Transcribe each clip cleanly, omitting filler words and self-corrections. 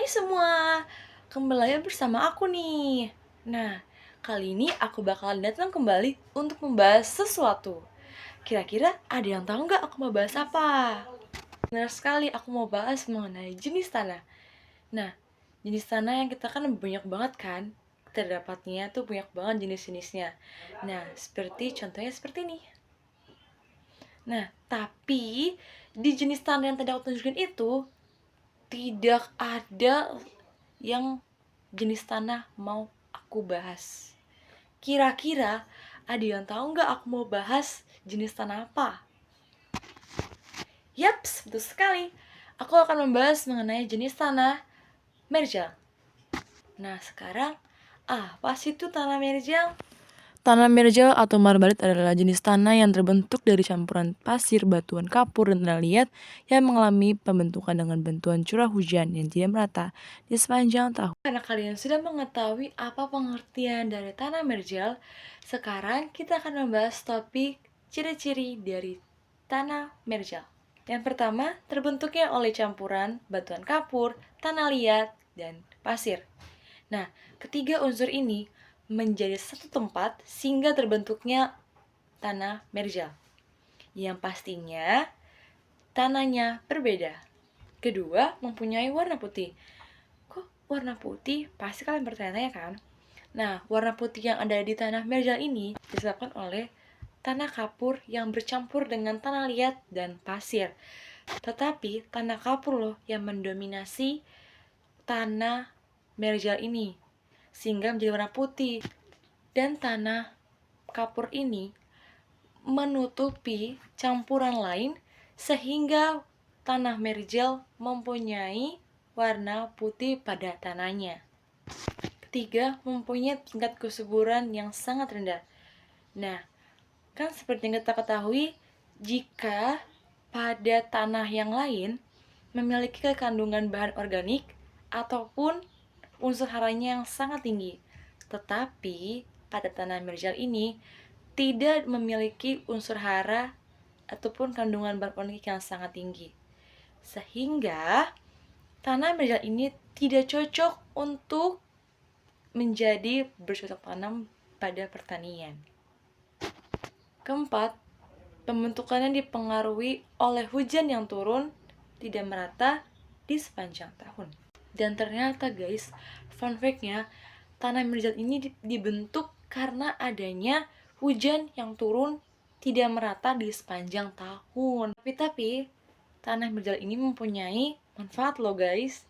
semua, kembali lagi bersama aku nih. Nah, kali ini aku bakalan datang kembali untuk membahas sesuatu. Kira-kira ada yang tahu nggak aku mau bahas apa? Benar sekali, aku mau bahas mengenai jenis tanah. Nah, jenis tanah yang kita kan banyak banget kan? Terdapatnya tuh banyak banget jenis-jenisnya. Nah, contohnya seperti ini. Nah, tapi di jenis tanah yang tadi aku tunjukin itu tidak ada yang jenis tanah mau aku bahas. Kira-kira ada yang tahu nggak aku mau bahas jenis tanah apa? Yaps, betul sekali. Aku akan membahas mengenai jenis tanah merjal. Nah, sekarang apa sih itu tanah merjal? Tanah merjal atau marbalit adalah jenis tanah yang terbentuk dari campuran pasir, batuan kapur, dan tanah liat yang mengalami pembentukan dengan bantuan curah hujan yang tidak merata di sepanjang tahun. Karena kalian sudah mengetahui apa pengertian dari tanah merjal, sekarang kita akan membahas topik ciri-ciri dari tanah merjal. Yang pertama, terbentuknya oleh campuran batuan kapur, tanah liat, dan pasir. Nah, ketiga unsur ini menjadi satu tempat sehingga terbentuknya tanah merjal. Yang pastinya tanahnya berbeda. Kedua, mempunyai warna putih. Kok warna putih? Pasti kalian bertanya-tanya kan? Nah, warna putih yang ada di tanah merjal ini disebabkan oleh tanah kapur yang bercampur dengan tanah liat dan pasir. Tetapi tanah kapur loh yang mendominasi tanah merjal ini sehingga menjadi warna putih. Dan tanah kapur ini menutupi campuran lain sehingga tanah merjal mempunyai warna putih pada tanahnya. Ketiga, mempunyai tingkat kesuburan yang sangat rendah. Nah, kan seperti yang kita ketahui, jika pada tanah yang lain memiliki kandungan bahan organik ataupun unsur haranya yang sangat tinggi. Tetapi pada tanah merjal ini tidak memiliki unsur hara ataupun kandungan bahan organik yang sangat tinggi. Sehingga tanah merjal ini tidak cocok untuk menjadi bercocok tanam pada pertanian. Keempat, pembentukannya dipengaruhi oleh hujan yang turun tidak merata di sepanjang tahun. Dan ternyata guys, fun fact-nya, tanah merjal ini dibentuk karena adanya hujan yang turun tidak merata di sepanjang tahun. Tapi tanah merjal ini mempunyai manfaat loh guys.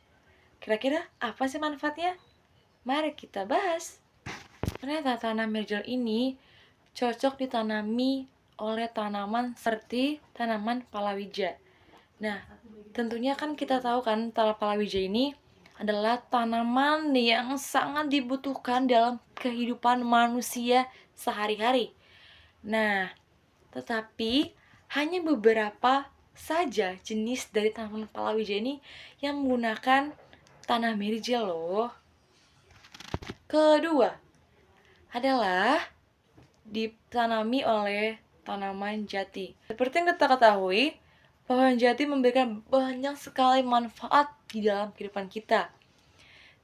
Kira-kira apa sih manfaatnya? Mari kita bahas. Ternyata tanah merjal ini cocok ditanami oleh tanaman seperti tanaman palawija. Nah, tentunya kan kita tahu kan tanaman palawija ini adalah tanaman yang sangat dibutuhkan dalam kehidupan manusia sehari-hari. Nah, tetapi hanya beberapa saja jenis dari tanaman palawija ini yang menggunakan tanah merjal loh. Kedua adalah ditanami oleh tanaman jati. Seperti yang kita ketahui, pohon jati memberikan banyak sekali manfaat di dalam kehidupan kita.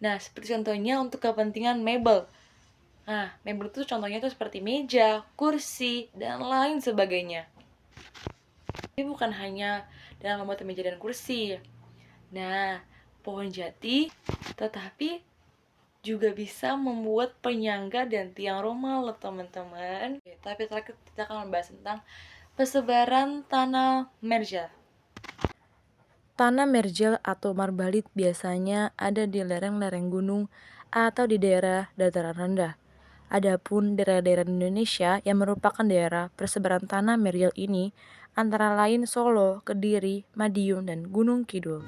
Nah, seperti contohnya untuk kepentingan mebel. Nah, mebel itu contohnya itu seperti meja, kursi, dan lain sebagainya. Tapi bukan hanya dalam membuat meja dan kursi. Nah, pohon jati tetapi juga bisa membuat penyangga dan tiang rumah loh teman-teman. Tapi terakhir kita akan membahas tentang persebaran tanah merjal. Tanah merjal atau marbalit biasanya ada di lereng-lereng gunung atau di daerah dataran rendah. Adapun daerah-daerah Indonesia yang merupakan daerah persebaran tanah merjal ini antara lain Solo, Kediri, Madiun, dan Gunung Kidul.